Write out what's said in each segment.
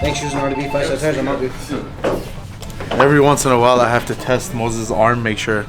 Thanks, using RDB 5 tires. I'm out, dude. Every once in a while, I have to test Moses' arm, make sure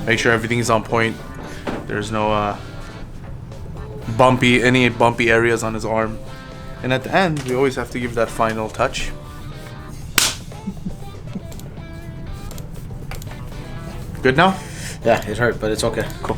everything's on point. There's no any bumpy areas on his arm. And at the end, we always have to give that final touch. Good now? Yeah, it hurt, but it's okay. Cool.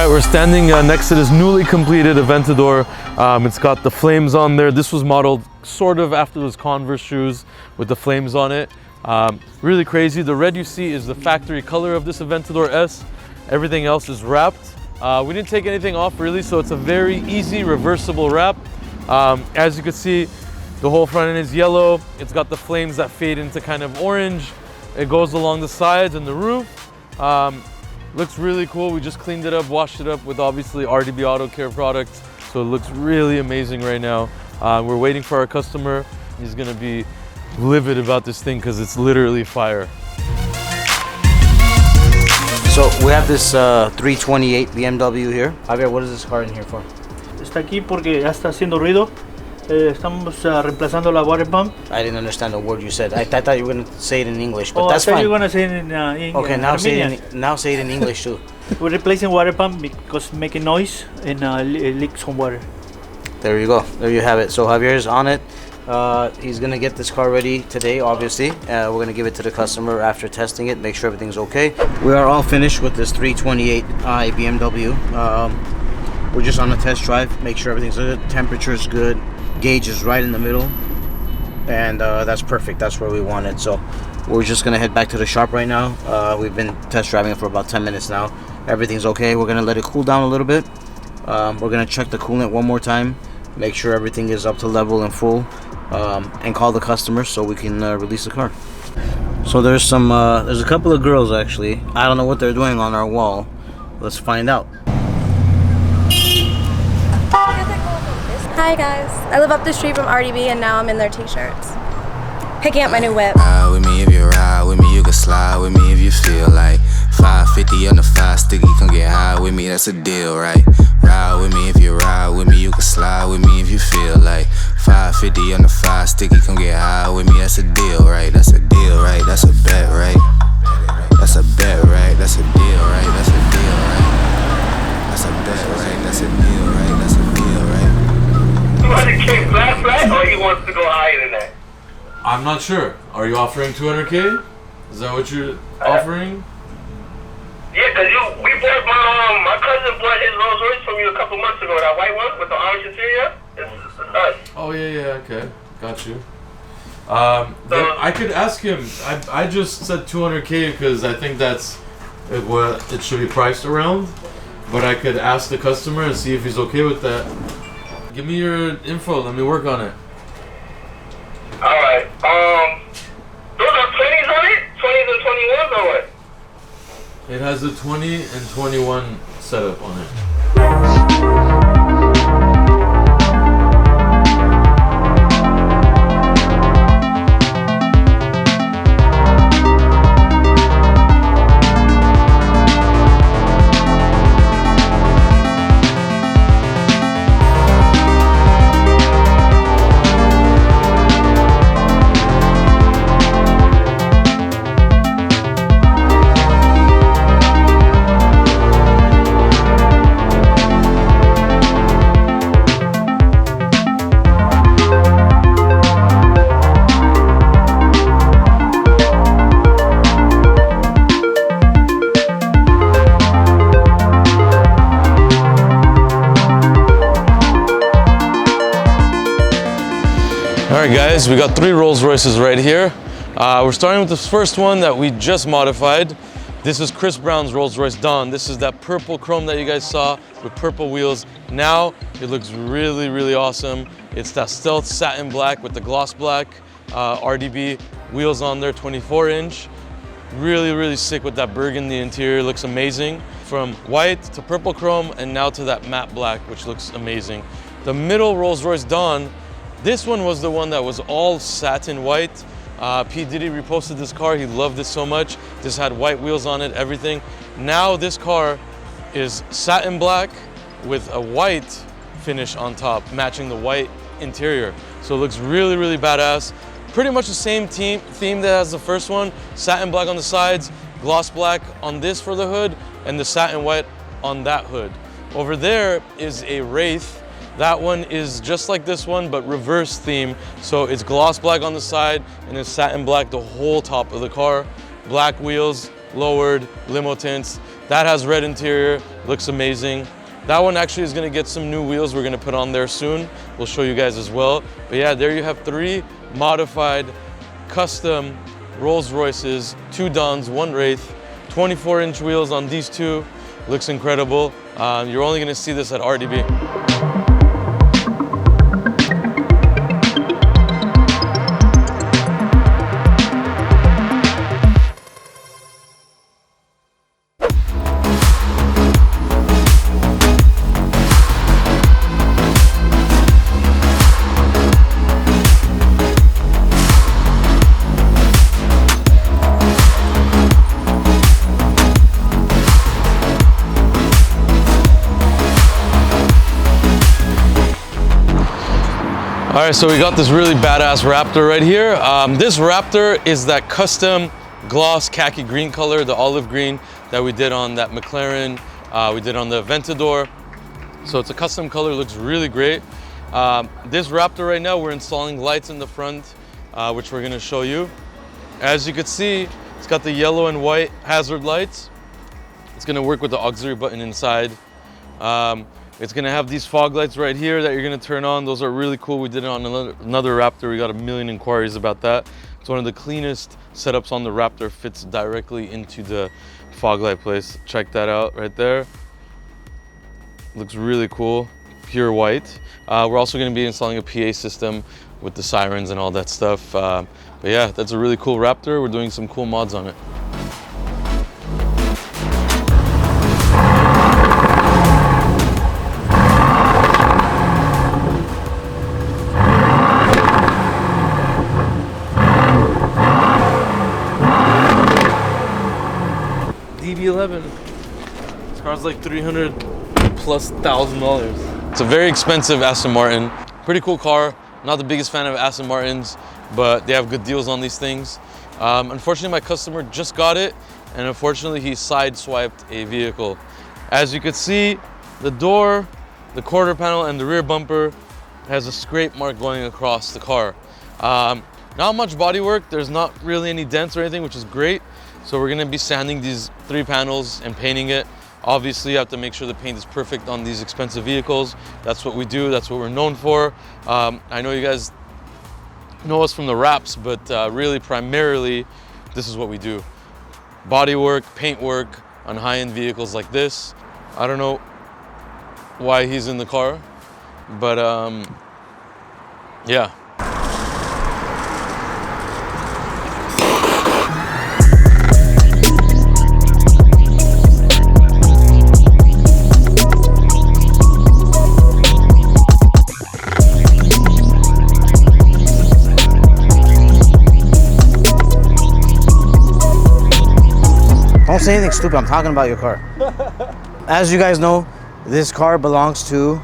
We're standing next to this newly completed Aventador. It's got the flames on there. This was modeled sort of after those Converse shoes with the flames on it. Really crazy. The red you see is the factory color of this Aventador S. Everything else is wrapped. We didn't take anything off really, so it's a very easy reversible wrap. As you can see, the whole front end is yellow. It's got the flames that fade into kind of orange. It goes along the sides and the roof. Looks really cool. We just cleaned it up, washed it up with obviously RDB Auto Care products. So it looks really amazing right now. We're waiting for our customer. He's gonna be livid about this thing because it's literally fire. So we have this 328 BMW here. Javier, what is this car in here for? Está aquí porque ya está haciendo ruido. Estamos reemplazando la water pump. I didn't understand the word you said. I thought you were going to say it in English, but that's fine. fine. You were going to say it in okay, now say it in English too. We're replacing water pump because it's making noise and it leaks some water. There you go. There you have it. So Javier's on it. He's going to get this car ready today, obviously. We're going to give it to the customer after testing it, make sure everything's okay. We are all finished with this 328i BMW. We're just on a test drive, make sure everything's good, temperature's good. Gauge is right in the middle, and that's perfect. That's where we want it. So we're just gonna head back to the shop right now. We've been test driving it for about 10 minutes now. Everything's okay. We're gonna let it cool down a little bit. We're gonna check the coolant one more time, make sure everything is up to level and full, and call the customer so we can release the car. So there's a couple of girls actually. I don't know what they're doing on our wall. Let's find out. Hi guys, I live up the street from RDB and now I'm in their t-shirts. Picking up my new whip. Ride with me if you ride with me, you can slide with me if you feel like 550 on the 5 sticky, come get high with me, that's a deal, right? Ride with me if you ride with me, you can slide with me if you feel like 550 on the 5 sticky, come get high with me, that's a deal, right? That's a deal, right? That's a bet, right? That's a bet, right? That's a deal, right? That's a deal, right? That's a bet, right? That's a deal, right? That's a deal, right? 200K flat, or he wants to go higher than that? I'm not sure. Are you offering 200K? Is that what you're offering? Yeah, because we bought my cousin bought his Rolls Royce from you a couple months ago. That white one with the orange interior. It's us. Oh yeah, okay, got you. I could ask him. I just said 200K because I think that's what it should be priced around. But I could ask the customer and see if he's okay with that. Give me your info. Let me work on it. All right. Those are 20s on it? 20s and 21s or what? It has a 20 and 21 setup on it. right, guys, we got 3 Rolls Royces right here. We're starting with this first one that we just modified. This is Chris Brown's Rolls Royce Dawn. This is that purple chrome that you guys saw with purple wheels. Now it looks really, really awesome. It's that stealth satin black with the gloss black RDB wheels on there, 24-inch. Really, really sick with that burgundy interior. Looks amazing. From white to purple chrome and now to that matte black, which looks amazing. The middle Rolls Royce Dawn, this one was the one that was all satin white. P. Diddy reposted this car. He loved it so much. This had white wheels on it, everything. Now this car is satin black with a white finish on top, matching the white interior. So it looks really, really badass. Pretty much the same theme that has the first one. Satin black on the sides, gloss black on this for the hood, and the satin white on that hood. Over there is a Wraith. That one is just like this one, but reverse theme. So it's gloss black on the side and it's satin black the whole top of the car. Black wheels, lowered, limo tints. That has red interior, looks amazing. That one actually is gonna get some new wheels we're gonna put on there soon. We'll show you guys as well. But yeah, there you have 3 modified, custom Rolls Royces, 2 Dons, 1 Wraith, 24-inch wheels on these 2. Looks incredible. You're only gonna see this at RDB. All right, so we got this really badass Raptor right here. This Raptor is that custom gloss khaki green color, the olive green that we did on that McLaren, we did on the Aventador. So it's a custom color, looks really great. This Raptor right now, we're installing lights in the front, which we're gonna show you. As you can see, it's got the yellow and white hazard lights. It's gonna work with the auxiliary button inside. It's gonna have these fog lights right here that you're gonna turn on. Those are really cool. We did it on another Raptor. We got 1 million inquiries about that. It's one of the cleanest setups on the Raptor. Fits directly into the fog light place. Check that out right there. Looks really cool, pure white. We're also gonna be installing a PA system with the sirens and all that stuff. But yeah, that's a really cool Raptor. We're doing some cool mods on it. DB11. This car's like $300,000+. It's a very expensive Aston Martin. Pretty cool car. Not the biggest fan of Aston Martins, but they have good deals on these things. Unfortunately, my customer just got it, and unfortunately, he sideswiped a vehicle. As you can see, the door, the quarter panel, and the rear bumper has a scrape mark going across the car. Not much bodywork. There's not really any dents or anything, which is great. So we're gonna be sanding these 3 panels and painting it. Obviously, you have to make sure the paint is perfect on these expensive vehicles. That's what we do, that's what we're known for. I know you guys know us from the wraps, but really primarily, this is what we do. Body work, paint work on high-end vehicles like this. I don't know why he's in the car, but yeah. Don't say anything stupid, I'm talking about your car. As you guys know, this car belongs to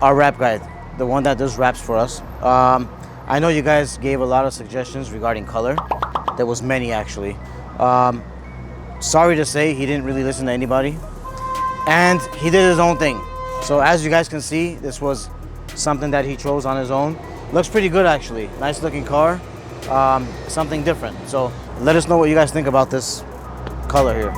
our wrap guy, the one that does wraps for us. I know you guys gave a lot of suggestions regarding color. There was many actually. Sorry to say, he didn't really listen to anybody. And he did his own thing. So as you guys can see, this was something that he chose on his own. Looks pretty good actually. Nice looking car, something different. So let us know what you guys think about this color here.